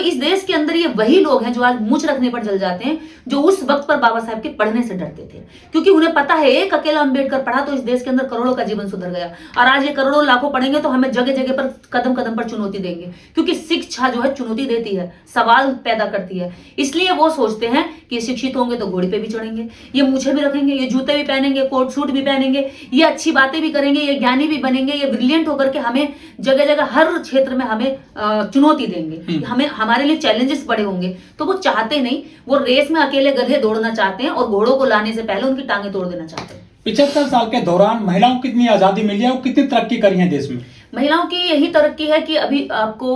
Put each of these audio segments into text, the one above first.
इस देश के अंदर ये वही लोग हैं जो आज मूंछ रखने पर जल जाते हैं, जो उस वक्त पर बाबा साहब के पढ़ने से डरते थे, क्योंकि उन्हें पता है एक अकेला अंबेडकर पढ़ा तो इस देश के अंदर करोड़ों का जीवन सुधर गया। और आज ये करोड़ों लाखों पढ़ेंगे तो हमें जगह जगह पर कदम कदम पर चुनौती देंगे, क्योंकि शिक्षा जो है चुनौती देती है, सवाल पैदा करती है। इसलिए वो सोचते हैं कि शिक्षित होंगे तो घोड़े पे भी चढ़ेंगे, ये मूछे भी रखेंगे, ये जूते भी पहनेंगे, कोट सूट भी पहनेंगे, ये अच्छी बातें भी करेंगे, ये ज्ञानी भी बनेंगे, ये ब्रिलियंट होकर के हमें जगह जगह हर क्षेत्र में हमें चुनौती देंगे, हमें हमारे लिए चैलेंजेस बड़े होंगे। तो वो चाहते नहीं, वो रेस में अकेले गधे दौड़ना चाहते हैं और घोड़ों को लाने से पहले उनकी टांगे तोड़ देना चाहते हैं। 75 साल के दौरान महिलाओं को कितनी आजादी मिली है और कितनी तरक्की करी है देश में? महिलाओं की यही तरक्की है कि अभी आपको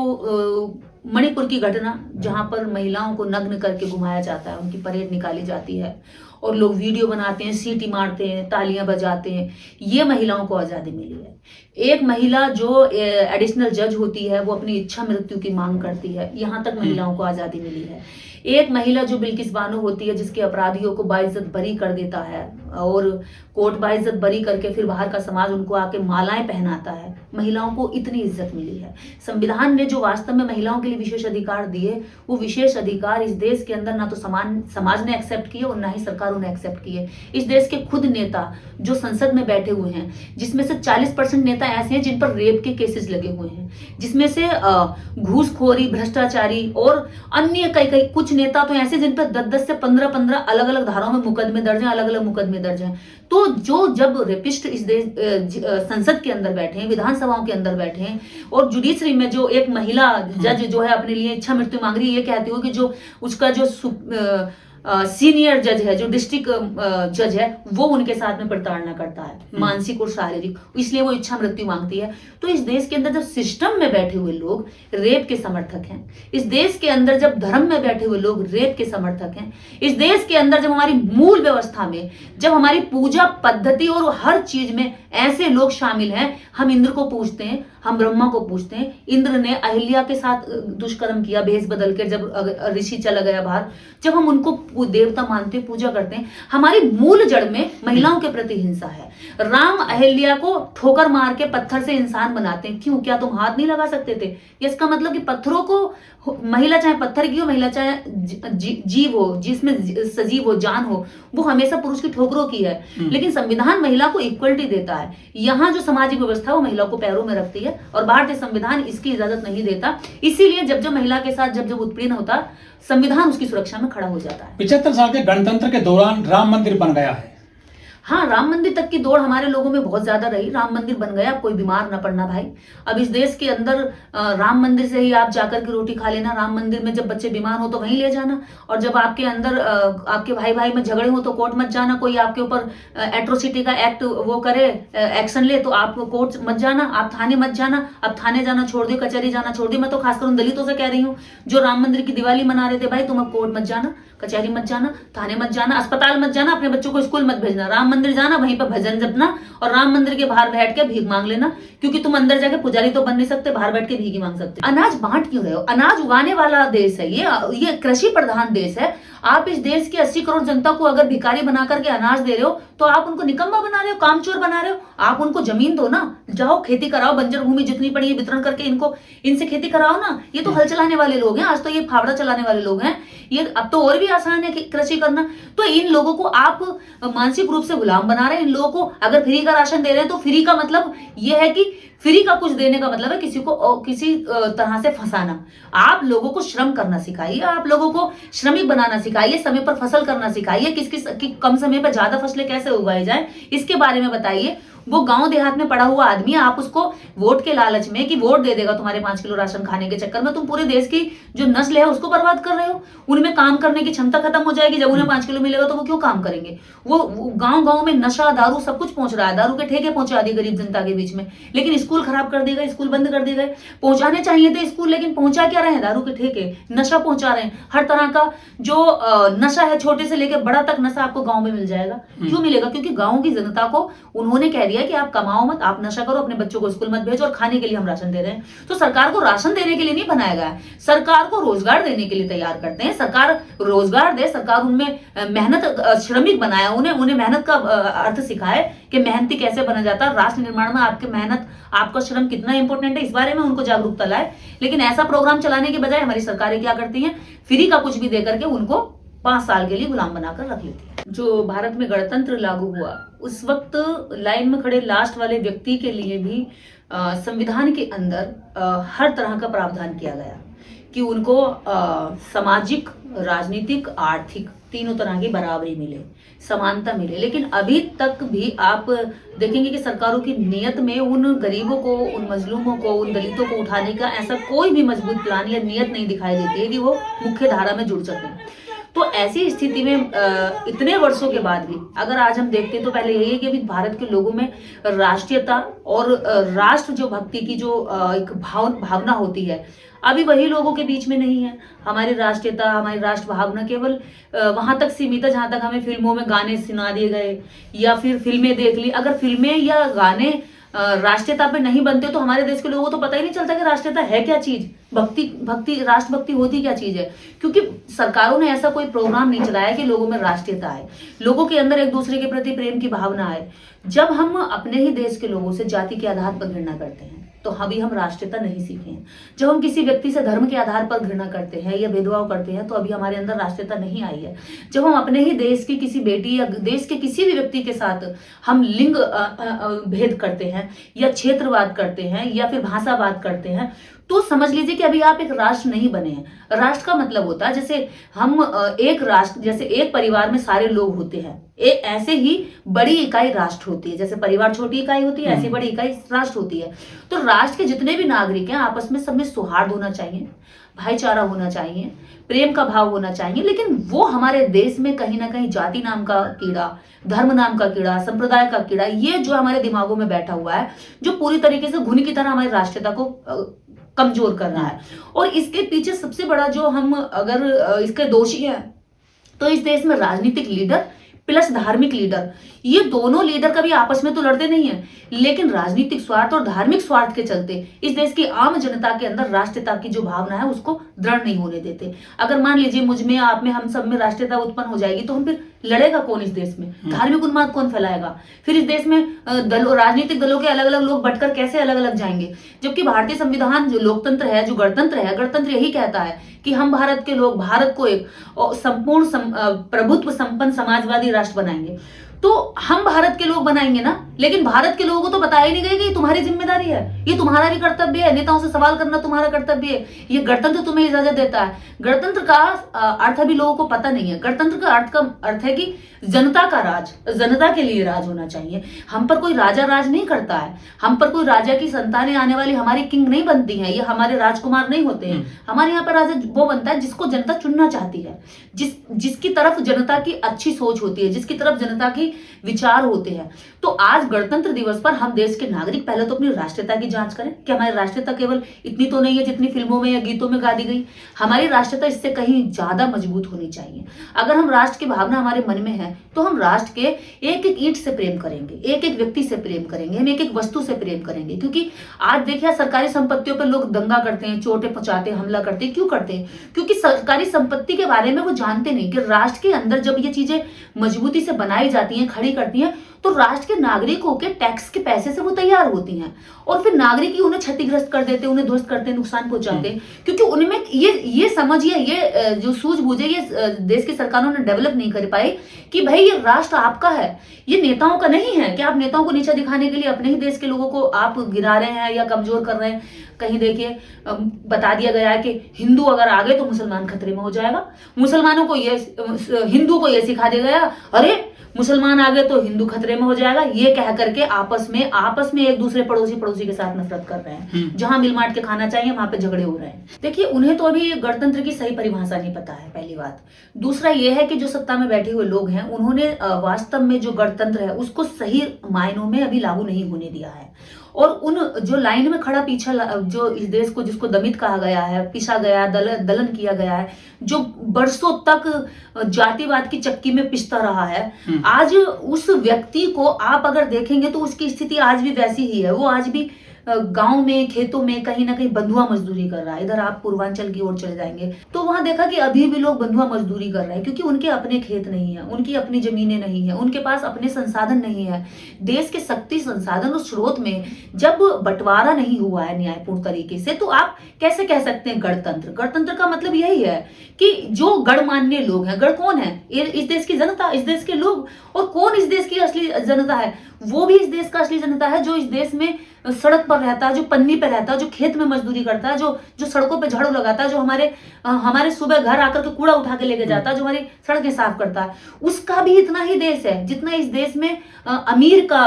मणिपुर की घटना, जहां पर महिलाओं को नग्न करके घुमाया जाता है, उनकी परेड निकाली जाती है और लोग वीडियो बनाते हैं, सीटी मारते हैं, तालियां बजाते हैं, ये महिलाओं को आजादी मिली है। एक महिला जो एडिशनल जज होती है वो अपनी इच्छा मृत्यु की मांग करती है, यहां तक महिलाओं को आजादी मिली है। एक महिला जो बिल्किस बानो होती है, जिसके अपराधियों को बाइज्जत बरी कर देता है और कोर्ट बाइज्जत बरी करके फिर बाहर का समाज उनको आके मालाएं पहनाता है, महिलाओं को इतनी इज्जत मिली है। संविधान ने जो वास्तव में महिलाओं के लिए विशेष अधिकार दिए, वो विशेष अधिकार इस देश के अंदर ना तो समाज ने एक्सेप्ट किए और ना ही सरकारों ने एक्सेप्ट किए। इस देश के खुद नेता जो संसद में बैठे हुए हैं, जिसमें से 40% नेता ऐसे हैं जिन पर रेप के केसेस लगे हुए हैं, जिसमें से घूसखोरी, भ्रष्टाचारी और अन्य कई कुछ नेता तो ऐसे जिन पर 10 से 15 अलग अलग धाराओं में मुकदमे दर्ज हैं, अलग अलग मुकदमे दर्ज हैं। तो जब रेपिस्ट इस देश संसद के अंदर बैठे हैं, विधानसभाओं के अंदर बैठे हैं और जुडिशरी में जो एक महिला जज जो है अपने लिए इच्छा मृत्यु मांग रही है, ये कहती हो कि जो उसका जो सीनियर जज है, जो डिस्ट्रिक्ट जज है, वो उनके साथ में प्रताड़ना करता है, मानसिक और शारीरिक, इसलिए वो इच्छा मृत्यु मांगती है। तो इस देश के अंदर जब सिस्टम में बैठे हुए लोग रेप के समर्थक हैं, इस देश के अंदर जब धर्म में बैठे हुए लोग रेप के समर्थक हैं, इस देश के अंदर जब हमारी मूल व्यवस्था में, जब हमारी पूजा पद्धति और हर चीज में ऐसे लोग शामिल हैं, हम इंद्र को पूजते हैं, हम ब्रह्मा को पूजते हैं। इंद्र ने अहिल्या के साथ दुष्कर्म किया भेष बदल कर, जब ऋषि चला गया बाहर, जब हम उनको देवता मानते हैं, पूजा करते हैं, हमारी मूल जड़ में महिलाओं के प्रति हिंसा है। राम अहिल्या को ठोकर मार के पत्थर से इंसान बनाते हैं, क्यों? क्या तुम हाथ नहीं लगा सकते थे? इसका मतलब कि पत्थरों को, महिला चाहे पत्थर की हो, महिला चाहे जीव हो, जिसमें सजीव हो, जान हो, वो हमेशा पुरुष की ठोकरों की है। लेकिन संविधान महिला को इक्वलिटी देता है। यहाँ जो सामाजिक व्यवस्था वो महिला को पैरों में रखती है और भारतीय संविधान इसकी इजाजत नहीं देता। इसीलिए जब जब महिला के साथ जब उत्पीड़न होता, संविधान उसकी सुरक्षा में खड़ा हो जाता है। 75 साल के गणतंत्र के दौरान राम मंदिर बन गया है। हाँ, राम मंदिर तक की दौड़ हमारे लोगों में बहुत ज्यादा रही। राम मंदिर बन गया, कोई बीमार ना पड़ना भाई। अब इस देश के अंदर राम मंदिर से ही आप जाकर के रोटी खा लेना। राम मंदिर में जब बच्चे बीमार हो तो वहीं ले जाना, और जब आपके अंदर आपके भाई भाई में झगड़े हो तो कोर्ट मत जाना। कोई आपके ऊपर एट्रोसिटी का एक्ट वो करे, एक्शन ले, तो आप कोर्ट मत जाना, आप थाने मत जाना। अब थाने जाना छोड़ दियो, कचहरी जाना छोड़ दियो। मैं तो खासकर उन दलितों से कह रही हूँ जो राम मंदिर की दिवाली मना रहे थे, भाई तुम अब कोर्ट मत जाना, कचहरी मत जाना, थाने मत जाना, अस्पताल मत जाना, अपने बच्चों को स्कूल मत भेजना, राम मंदिर जाना, वहीं पर भजन जपना और राम मंदिर के बाहर बैठ के भीख मांग लेना, क्योंकि तुम अंदर जाके पुजारी तो बन नहीं सकते, बाहर बैठ के भीख ही मांग सकते। अनाज बांट क्यों रहे हो? अनाज उगाने वाला देश है ये कृषि प्रधान देश है। आप इस देश की 80 करोड़ जनता को अगर भिखारी बना करके अनाज दे रहे हो तो आप उनको निकम्मा बना रहे हो, कामचोर बना रहे हो। आप उनको जमीन दो ना, जाओ खेती कराओ, बंजर भूमि जितनी पड़ी है वितरण करके इनसे खेती कराओ ना। ये तो हल चलाने वाले लोग हैं, आज तो ये फावड़ा चलाने वाले लोग हैं। ये अब तो और भी आसान है कृषि करना। तो इन लोगों को आप मानसिक रूप से गुलाम बना रहे हैं। इन लोगों को अगर फ्री का राशन दे रहे हैं तो फ्री का मतलब ये है कि फ्री का कुछ देने का मतलब है किसी को किसी तरह से फंसाना। आप लोगों को श्रम करना सिखाइए, आप लोगों को श्रमिक बनाना सिखाइए, समय पर फसल करना सिखाइए, किस कम समय पर ज्यादा फसलें कैसे उगाई जाए इसके बारे में बताइए। वो गांव देहात में पड़ा हुआ आदमी, आप उसको वोट के लालच में कि वोट दे देगा तुम्हारे 5 किलो राशन खाने के चक्कर में तुम पूरे देश की जो नस्ल है उसको बर्बाद कर रहे हो। उनमें काम करने की क्षमता खत्म हो जाएगी। जब उन्हें 5 किलो मिलेगा तो वो क्यों काम करेंगे? वो गांव गांव में नशा, दारू सब कुछ पहुंच रहा है। दारू के ठेके पहुंचा दिए गरीब जनता के बीच में, लेकिन स्कूल खराब कर दिए गए, स्कूल बंद कर दिए गए। पहुंचाने चाहिए थे स्कूल, लेकिन पहुंचा क्या रहे हैं? दारू के ठेके, नशा पहुंचा रहे हैं। हर तरह का जो नशा है, छोटे से लेकर बड़ा तक नशा आपको गांव में मिल जाएगा। क्यों मिलेगा? क्योंकि गांव की जनता को उन्होंने कह दिया कि आप कमाओ मत, आप नशा करो, अपने बच्चों को स्कूल मत भेजो और खाने के लिए हम राशन दे रहे हैं। तो सरकार को राशन देने के लिए नहीं बनाया गया है, सरकार को रोजगार देने के लिए तैयार करते हैं। सरकार रोजगार दे, सरकार उनमें मेहनत, श्रमिक बनाया, उन्हें मेहनत का अर्थ सिखाए कि मेहनती कैसे बना जाता है, राष्ट्र निर्माण में आपकी मेहनत, आपका श्रम कितना इंपॉर्टेंट है, इस बारे में उनको जागरूकता लाए। लेकिन ऐसा प्रोग्राम चलाने के बजाय हमारी सरकारें क्या करती हैं, फ्री का कुछ भी देकर के उनको 5 साल के लिए गुलाम बनाकर रख लेती है। जो भारत में गणतंत्र लागू हुआ उस वक्त लाइन में खड़े लास्ट वाले व्यक्ति के लिए भी संविधान के अंदर हर तरह का प्रावधान किया गया कि उनको सामाजिक, राजनीतिक, आर्थिक तीनों तरह की बराबरी मिले, समानता मिले। लेकिन अभी तक भी आप देखेंगे कि सरकारों की नीयत में उन गरीबों को, उन मजलूमों को, उन दलितों को उठाने का ऐसा कोई भी मजबूत प्लान या नीयत नहीं दिखाई देती है कि वो मुख्य धारा में जुड़ सकें। तो ऐसी स्थिति में इतने वर्षों के बाद भी अगर आज हम देखते हैं तो पहले यही है कि अभी भारत के लोगों में राष्ट्रीयता और राष्ट्र जो भक्ति की जो एक भावना होती है, अभी वही लोगों के बीच में नहीं है। हमारी राष्ट्रीयता, हमारी राष्ट्र भावना केवल वहां तक सीमित है जहां तक हमें फिल्मों में गाने सुना दिए गए या फिर फिल्में देख ली। अगर फिल्में या गाने राष्ट्रीयता पे नहीं बनते तो हमारे देश के लोगों को तो पता ही नहीं चलता कि राष्ट्रीयता है क्या चीज, भक्ति राष्ट्रभक्ति होती क्या चीज है। क्योंकि सरकारों ने ऐसा कोई प्रोग्राम नहीं चलाया कि लोगों में राष्ट्रीयता आए, लोगों के अंदर एक दूसरे के प्रति प्रेम की भावना आए। जब हम अपने ही देश के लोगों से जाति के आधार पर घृणा करते हैं तो अभी हम राष्ट्रीयता नहीं सीखे हैं। जब हम किसी व्यक्ति से धर्म के आधार पर घृणा करते हैं या भेदभाव करते हैं तो अभी हमारे अंदर राष्ट्रीयता नहीं आई है। जब हम अपने ही देश की किसी बेटी या देश के किसी भी व्यक्ति के साथ हम लिंग भेद करते हैं या क्षेत्रवाद करते हैं या फिर भाषावाद करते हैं तो समझ लीजिए कि अभी आप एक राष्ट्र नहीं बने हैं। राष्ट्र का मतलब होता है जैसे हम एक राष्ट्र, जैसे एक परिवार में सारे लोग होते हैं, ऐसे ही बड़ी इकाई राष्ट्र होती है। जैसे परिवार छोटी इकाई होती है, ऐसी बड़ी इकाई राष्ट्र होती है। तो राष्ट्र के जितने भी नागरिक हैं आपस में सब में सौहार्द होना चाहिए, भाईचारा होना चाहिए, प्रेम का भाव होना चाहिए। लेकिन वो हमारे देश में कहीं ना कहीं जाति नाम का कीड़ा, धर्म नाम का कीड़ा, संप्रदाय का कीड़ा, ये जो हमारे दिमागों में बैठा हुआ है, जो पूरी तरीके से घुन की तरह हमारी राष्ट्रीयता को कमजोर कर रहा है। और इसके पीछे सबसे बड़ा जो हम अगर इसके दोषी हैं तो इस देश में राजनीतिक लीडर प्लस धार्मिक लीडर, ये दोनों लीडर कभी आपस में तो लड़ते नहीं है, लेकिन राजनीतिक स्वार्थ और धार्मिक स्वार्थ के चलते इस देश की आम जनता के अंदर राष्ट्रीयता की जो भावना है उसको दृढ़ नहीं होने देते। अगर मान लीजिए मुझ में, आप में, हम सब में राष्ट्रीयता उत्पन्न हो जाएगी तो हम फिर लड़ेगा कौन इस देश में, धार्मिक उन्माद कौन फैलाएगा, फिर इस देश में राजनीतिक दलों के अलग अलग लोग बटकर कैसे अलग अलग जाएंगे। जबकि भारतीय संविधान जो लोकतंत्र है, जो गणतंत्र है, गणतंत्र यही कहता है कि हम भारत के लोग भारत को एक संपूर्ण प्रभुत्व संपन्न समाजवादी राष्ट्र बनाएंगे। तो हम भारत के लोग बनाएंगे ना, लेकिन भारत के लोगों को तो बताया ही नहीं गया कि ये तुम्हारी जिम्मेदारी है, ये तुम्हारा भी कर्तव्य है, नेताओं से सवाल करना तुम्हारा कर्तव्य है, ये गणतंत्र तुम्हें इजाजत देता है। गणतंत्र का अर्थ अभी लोगों को पता नहीं है। गणतंत्र का अर्थ है कि जनता का राज, जनता के लिए राज होना चाहिए। हम पर कोई राजा राज नहीं करता है, हम पर कोई राजा की संतानें आने वाली हमारी किंग नहीं बनती हैं, ये हमारे राजकुमार नहीं होते हैं। हमारे यहाँ पर राजा वो बनता है जिसको जनता चुनना चाहती है, जिसकी तरफ जनता की अच्छी सोच होती है, जिसकी तरफ जनता की विचार होते हैं। तो आज गणतंत्र दिवस पर हम देश के नागरिक पहले तो अपनी राष्ट्रीयता की जांच करें कि हमारी राष्ट्रीयता केवल इतनी तो नहीं है जितनी फिल्मों में या गीतों में गा दी गई। हमारी राष्ट्रीयता इससे कहीं ज्यादा मजबूत होनी चाहिए। अगर हम राष्ट्र की भावना हमारे मन में है तो हम राष्ट्र के एक एक ईंट से प्रेम करेंगे, एक एक व्यक्ति से प्रेम करेंगे, हम एक एक वस्तु से प्रेम करेंगे। क्योंकि आज देखिए सरकारी संपत्तियों पर लोग दंगा करते हैं, चोटें पहुंचाते हैं, हमला करते हैं। क्यों करते हैं? क्योंकि सरकारी संपत्ति के बारे में वो जानते नहीं कि राष्ट्र के अंदर जब ये चीजें मजबूती से बनाई जाती हैं, खड़ी करती हैं, तो राष्ट्र के नागरिकों के टैक्स के पैसे से वो तैयार होती हैं और फिर नागरिक ही उन्हें क्षतिग्रस्त कर देते हैं, उन्हें ध्वस्त करते हैं, नुकसान पहुंचाते हैं। क्योंकि उनमें ये समझिए, ये जो सूझबूझ है ये देश की सरकारों ने डेवलप नहीं कर पाई कि भाई ये राष्ट्र आपका है, ये नेताओं का नहीं है। कि आप नेताओं को नीचा दिखाने के लिए अपने ही देश के लोगों को आप गिरा रहे हैं या कमजोर कर रहे हैं। कहीं देखिए बता दिया गया है कि हिंदू अगर आ गए तो मुसलमान खतरे में हो जाएगा। मुसलमानों को ये, हिंदू को ये सिखा दिया गया, अरे मुसलमान आ गए तो हिंदू खतरे में हो जाएगा। ये कह करके आपस में एक दूसरे पड़ोसी के साथ नफरत कर रहे हैं। जहां मिल बांट के खाना चाहिए वहां पे झगड़े हो रहे हैं। देखिए उन्हें तो अभी गणतंत्र की सही परिभाषा नहीं पता है, पहली बात। दूसरा ये है कि जो सत्ता में बैठे हुए लोग हैं उन्होंने वास्तव में जो गणतंत्र है उसको सही मायनों में अभी लागू नहीं होने दिया है। और उन जो लाइन में खड़ा पीछा जो इस देश को जिसको दमित कहा गया है, पीसा गया, दलन किया गया है, जो बरसों तक जातिवाद की चक्की में पिसता रहा है, आज उस व्यक्ति को आप अगर देखेंगे तो उसकी स्थिति आज भी वैसी ही है। वो आज भी गांव में, खेतों में कहीं ना कहीं बंधुआ मजदूरी कर रहा है। इधर आप पूर्वांचल की ओर चले जाएंगे तो वहां देखा कि अभी भी लोग बंधुआ मजदूरी कर रहे हैं, क्योंकि उनके अपने खेत नहीं है, उनकी अपनी जमीनें नहीं है, उनके पास अपने संसाधन नहीं है। देश के शक्ति, संसाधन और स्रोत में जब बंटवारा नहीं हुआ है न्यायपूर्ण तरीके से, तो आप कैसे कह सकते हैं गणतंत्र? गणतंत्र का मतलब यही है कि जो गणमान्य लोग हैं, गण कौन है? इस देश की जनता, इस देश के लोग। और कौन इस देश की असली जनता है? वो भी इस देश का असली जनता है जो इस देश में सड़क पर रहता है, जो पन्नी पे रहता है, जो खेत में मजदूरी करता है, जो सड़कों पे झाड़ू लगाता है, जो हमारे सुबह घर आकर के कूड़ा उठा के लेके जाता है, जो हमारी सड़कें साफ करता है। उसका भी इतना ही देश है जितना इस देश में अमीर का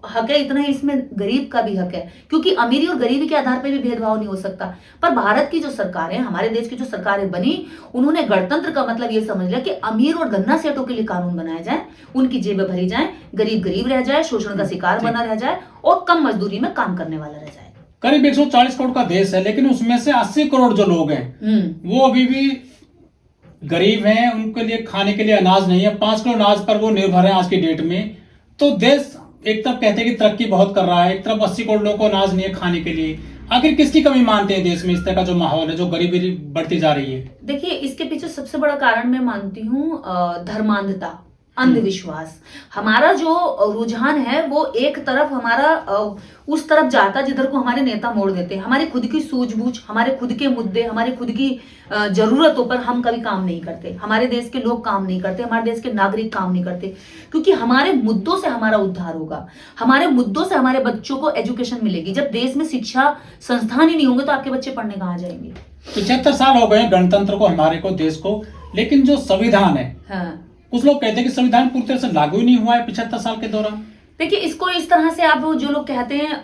हक है, इतना ही इसमें गरीब का भी हक है, क्योंकि अमीरी और गरीबी के आधार पर भी भेदभाव नहीं हो सकता। पर भारत की जो सरकार है, हमारे देश की जो सरकारें बनी, उन्होंने गणतंत्र का मतलब ये समझ लिया कि अमीर और धन्ना सेठों के लिए कानून बनाए जाए, उनकी जेबें भरी जाए, गरीब गरीब रह जाए, शोषण का शिकार बना रह जाए और कम मजदूरी में काम करने वाला रह जाए। करीब 140 करोड़ का देश है, लेकिन उसमें से 80 करोड़ जो लोग हैं वो अभी भी गरीब हैं, उनके लिए खाने के लिए अनाज नहीं है। 5 किलो अनाज पर वो निर्भर है आज की डेट में। तो देश एक तरफ कहते हैं कि तरक्की बहुत कर रहा है, एक तरफ 80 करोड़ लोगों को अनाज नहीं है खाने के लिए। आखिर किसकी कमी मानते हैं देश में इस तरह का जो माहौल है, जो गरीबी बढ़ती जा रही है? देखिए, इसके पीछे सबसे बड़ा कारण मैं मानती हूँ धर्मांधता, अंधविश्वास। हमारा जो रुझान है वो एक तरफ हमारा उस तरफ जाता जिधर को हमारे नेता मोड़ देते हैं। हमारी खुद की सूझबूझ, हमारे खुद के मुद्दे, हमारी खुद की जरूरतों पर हम कभी काम नहीं करते। हमारे देश के लोग काम नहीं करते, हमारे देश के नागरिक काम नहीं करते, क्योंकि हमारे मुद्दों से हमारा उद्धार होगा, हमारे मुद्दों से हमारे बच्चों को एजुकेशन मिलेगी। जब देश में शिक्षा संस्थान ही नहीं होंगे तो आपके बच्चे पढ़ने कहाँ जाएंगे? 75 साल हो गए गणतंत्र को, हमारे को, देश को, लेकिन जो संविधान है, हाँ, कुछ लोग कहते हैं कि संविधान पूरी तरह से लागू ही नहीं हुआ है 75 साल के दौरान। देखिए, इसको इस तरह से आप जो लोग कहते हैं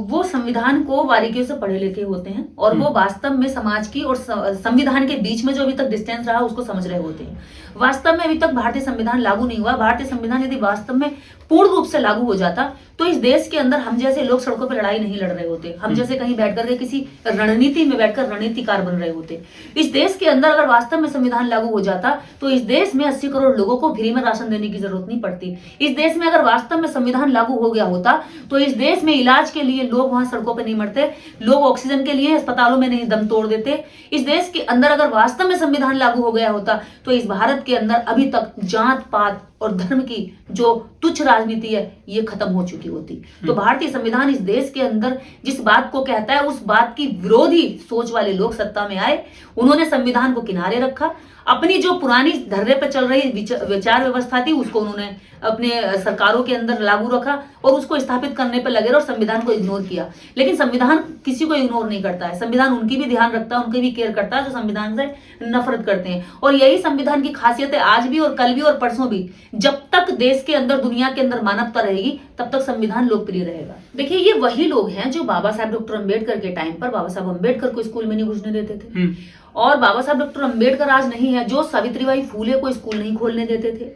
वो संविधान को बारीकियों से पढ़े लिखे होते हैं और वो वास्तव में समाज की और संविधान के बीच में जो अभी तक डिस्टेंस रहा उसको समझ रहे होते हैं। वास्तव में अभी तक भारतीय संविधान लागू नहीं हुआ। भारतीय संविधान यदि वास्तव में पूर्ण रूप से लागू हो जाता तो इस देश के अंदर हम जैसे लोग सड़कों पर लड़ाई नहीं लड़ रहे होते, हम जैसे कहीं बैठ करके किसी रणनीति में बैठकर रणनीतिकार बन रहे होते। इस देश के अंदर अगर वास्तव में संविधान लागू हो जाता तो इस देश में 80 करोड़ लोगों को फ्री में राशन देने की जरूरत नहीं पड़ती। इस देश में अगर वास्तव में संविधान लागू हो गया होता तो इस देश में इलाज के लिए लोग वहां सड़कों पर नहीं मरते, लोग ऑक्सीजन के लिए अस्पतालों में नहीं दम तोड़ देते। इस देश के अंदर अगर वास्तव में संविधान लागू हो गया होता तो इस भारत के अंदर अभी तक जात पात और धर्म की जो तुच्छ राजनीति है ये खत्म हो चुकी होती। तो भारतीय संविधान इस देश के अंदर जिस बात को कहता है उस बात की विरोधी सोच वाले लोग सत्ता में आए, उन्होंने संविधान को किनारे रखा। अपनी जो पुरानी धर्रे पर चल रही विचार व्यवस्था थी उसको उन्होंने अपने सरकारों के अंदर लागू रखा और उसको स्थापित करने पर लगे और संविधान को इग्नोर किया। लेकिन संविधान किसी को इग्नोर नहीं करता है, संविधान उनकी भी ध्यान रखता है, उनकी भी केयर करता है जो संविधान से नफरत करते हैं। और यही संविधान की खासियत है, आज भी और कल भी और परसों भी। जब तक देश के अंदर, दुनिया के अंदर मानवता रहेगी तब तक संविधान लोकप्रिय रहेगा। देखिए, ये वही लोग हैं जो बाबा साहब डॉक्टर अम्बेडकर के टाइम पर बाबा साहब अम्बेडकर को स्कूल में नहीं घुसने देते थे, और बाबा साहब डॉक्टर अम्बेडकर आज नहीं है जो सावित्रीबाई फूले को स्कूल नहीं खोलने देते थे,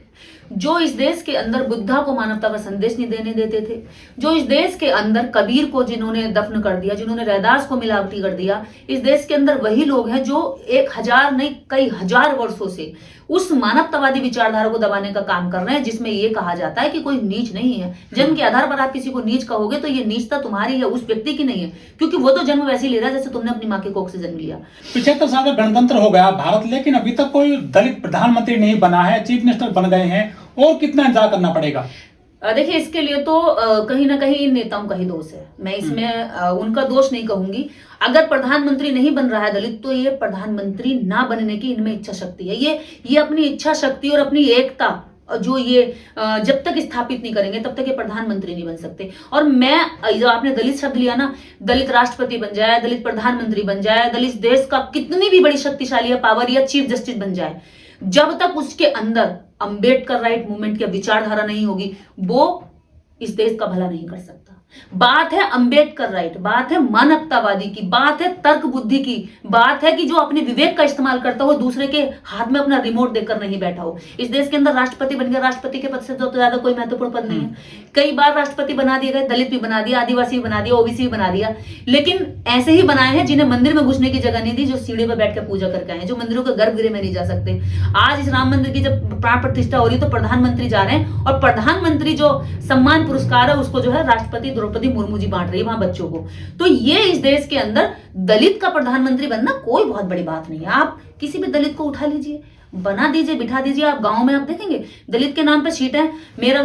जो इस देश के अंदर बुद्धा को मानवता का संदेश नहीं देने देते थे, जो इस देश के अंदर कबीर को जिन्होंने दफन कर दिया, जिन्होंने रैदास को मिलावटी कर दिया। इस देश के अंदर वही लोग हैं जो 1000 नहीं कई हजार वर्षों से उस मानवतावादी विचारधारा को दबाने का काम कर रहे हैं, जिसमें यह कहा जाता है कि कोई नीच नहीं है। जन्म के आधार पर आप किसी को नीच कहोगे तो ये नीचता तुम्हारी है, उस व्यक्ति की नहीं है, क्योंकि वो तो जन्म वैसे ही ले रहा है जैसे तुमने अपनी माँ के कोख से जन्म लिया। 75 साल का गणतंत्र हो गया भारत, लेकिन अभी तक कोई दलित प्रधानमंत्री नहीं बना है, चीफ मिनिस्टर बन गए हैं, और कितना इंतजार करना पड़ेगा? देखिए, इसके लिए तो कहीं ना कहीं इन नेताओं का ही दोष है। मैं इसमें उनका दोष नहीं कहूंगी। अगर प्रधानमंत्री नहीं बन रहा है दलित तो ये प्रधानमंत्री ना बनने की इनमें इच्छा शक्ति है। ये अपनी इच्छा शक्ति और अपनी एकता जो ये जब तक स्थापित नहीं करेंगे तब तक ये प्रधानमंत्री नहीं बन सकते। और मैं, जो आपने दलित शब्द लिया ना, दलित राष्ट्रपति बन जाए, दलित प्रधानमंत्री बन जाए, दलित देश का कितनी भी बड़ी शक्तिशाली पावर या चीफ जस्टिस बन जाए, जब तक उसके अंदर अम्बेडकर राइट मूवमेंट की विचारधारा नहीं होगी वो इस देश का भला नहीं कर सकता। बात है अंबेडकर राइट, बात है मानवतावादी की, बात है तर्क बुद्धि की, बात है कि जो अपने विवेक का इस्तेमाल करता हो, दूसरे के हाथ में अपना रिमोट देकर नहीं बैठा हो। इस देश के अंदर राष्ट्रपति बन गया, राष्ट्रपति के पद से तो ज्यादा कोई महत्वपूर्ण पद नहीं है। कई बार राष्ट्रपति बना दिए गए, दलित भी बना दिया, आदिवासी भी बना दिया, ओबीसी भी बना दिया, लेकिन ऐसे ही बनाए हैं जिन्हें मंदिर में घुसने की जगह नहीं दी, जो सीढ़ी पर बैठ कर पूजा करके आए हैं, जो मंदिरों के गर्भगृह में नहीं जा सकते। आज इस राम मंदिर की जब प्राण प्रतिष्ठा हो रही है तो प्रधानमंत्री जा रहे हैं, और प्रधानमंत्री जो सम्मान पुरस्कार है उसको जो है राष्ट्रपति द्रौपदी मुर्मू जी बांट रही है वहां बच्चों को। तो ये इस देश के अंदर दलित का प्रधानमंत्री बनना कोई बहुत बड़ी बात नहीं है। आप किसी भी दलित को उठा लीजिए, बना दीजिए, बिठा दीजिए। आप गांव में आप देखेंगे दलित के नाम पे सीट है। मेरा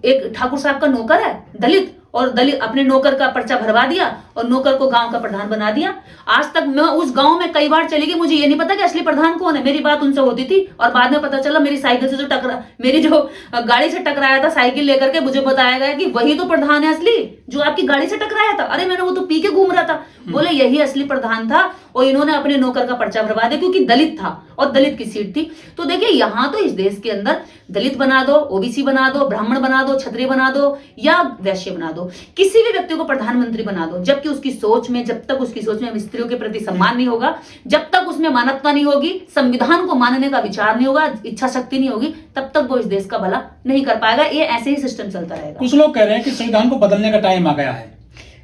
एक ठाकुर साहब का नौकर है दलित, और दलित अपने नौकर का पर्चा भरवा दिया और नौकर को गांव का प्रधान बना दिया। आज तक मैं उस गांव में कई बार चली गई, मुझे ये नहीं पता कि असली प्रधान कौन है। मेरी बात उनसे होती थी और बाद में पता चला मेरी साइकिल से मेरी जो गाड़ी से टकराया था साइकिल लेकर के, मुझे बताया गया कि वही तो प्रधान है असली, जो आपकी गाड़ी से टकराया था। अरे मैंने वो तो पी के घूम रहा था। बोले यही असली प्रधान था, और इन्होंने अपने नौकर का पर्चा भरवा दिया क्योंकि दलित था और दलित की सीट थी। तो देखिए यहाँ तो इस देश के अंदर दलित बना दो, ओबीसी बना दो, ब्राह्मण बना दो, क्षत्रिय बना दो या वैश्य बना दो, किसी भी व्यक्ति को प्रधानमंत्री बना दो, जबकि उसकी सोच में, जब तक उसकी सोच में स्त्रियों के प्रति सम्मान नहीं होगा, जब तक उसमें मानवता नहीं होगी, संविधान को मानने का विचार नहीं होगा, इच्छा शक्ति नहीं होगी, तब तक वो इस देश का भला नहीं कर पाएगा। ये ऐसे ही सिस्टम चलता रहेगा। कुछ लोग कह रहे हैं कि संविधान को बदलने का टाइम आ गया है।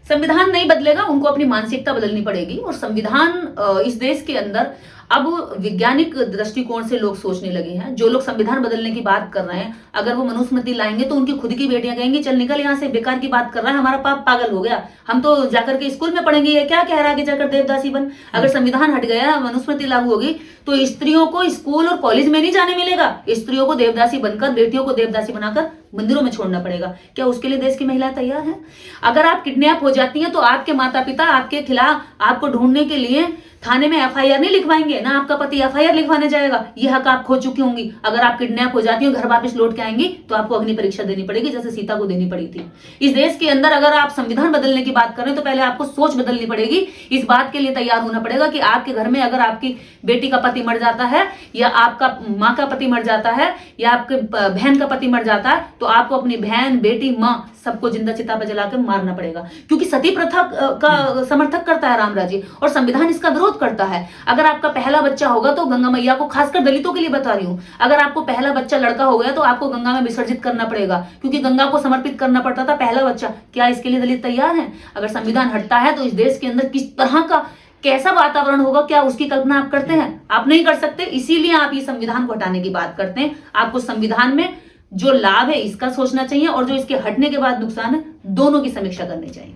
संविधान नहीं बदलेगा, उनको अपनी मानसिकता बदलनी पड़ेगी। और संविधान इस देश के अंदर अब वैज्ञानिक दृष्टिकोण से लोग सोचने लगे हैं। जो लोग संविधान बदलने की बात कर रहे हैं, अगर वो मनुस्मृति लाएंगे तो उनकी खुद की बेटियां कहेंगी चल निकल यहाँ से, बेकार की बात कर रहा है, हमारा पाप पागल हो गया, हम तो जाकर के स्कूल में पढ़ेंगे, ये क्या कह रहा है आगे जाकर देवदासी बन। अगर संविधान हट गया, मनुस्मृति लागू होगी, तो स्त्रियों को स्कूल और कॉलेज में नहीं जाने मिलेगा। स्त्रियों को देवदासी बनकर, बेटियों को देवदासी बनाकर मंदिरों में छोड़ना पड़ेगा। क्या उसके लिए देश की महिलाएं तैयार हैं? अगर आप किडनैप हो जाती हैं तो आपके माता पिता आपके खिलाफ, आपको ढूंढने के लिए थाने में एफआईआर नहीं लिखवाएंगे, ना आपका पति एफआईआर लिखवाने जाएगा। यह हक आप खो चुकी होंगी। अगर आप किडनैप हो जाती हो, घर वापस लौट के आएंगी, तो आपको अग्नि परीक्षा देनी पड़ेगी, जैसे सीता को देनी पड़ी थी। इस देश के अंदर अगर आप संविधान बदलने की बात करें तो पहले आपको सोच बदलनी पड़ेगी। इस बात के लिए तैयार होना पड़ेगा कि आपके घर में अगर आपकी बेटी का पति मर जाता है, या आपका माँ का पति मर जाता है, या आपके बहन का पति मर जाता है, तो आपको अपनी बहन, बेटी, माँ सबको जिंदा चिता पर जलाकर मारना पड़ेगा। क्योंकि सती प्रथा का समर्थक करता है रामराज जी, और संविधान इसका विरोध करता है। अगर आपका पहला बच्चा होगा तो गंगा मैया को, खासकर दलितों के लिए बता रही हूं, अगर आपको पहला बच्चा लड़का हो गया तो आपको गंगा में विसर्जित करना पड़ेगा, क्योंकि गंगा को समर्पित करना पड़ता था पहला बच्चा। क्या इसके लिए दलित तैयार हैं? अगर संविधान हटता है तो इस देश के अंदर किस तरह का, कैसा वातावरण होगा, क्या उसकी कल्पना आप करते हैं? आप नहीं कर सकते। इसीलिए आप ये संविधान को हटाने की बात करते हैं। आपको संविधान में जो लाभ है इसका सोचना चाहिए, और जो इसके हटने के बाद नुकसान है, दोनों की समीक्षा करनी चाहिए।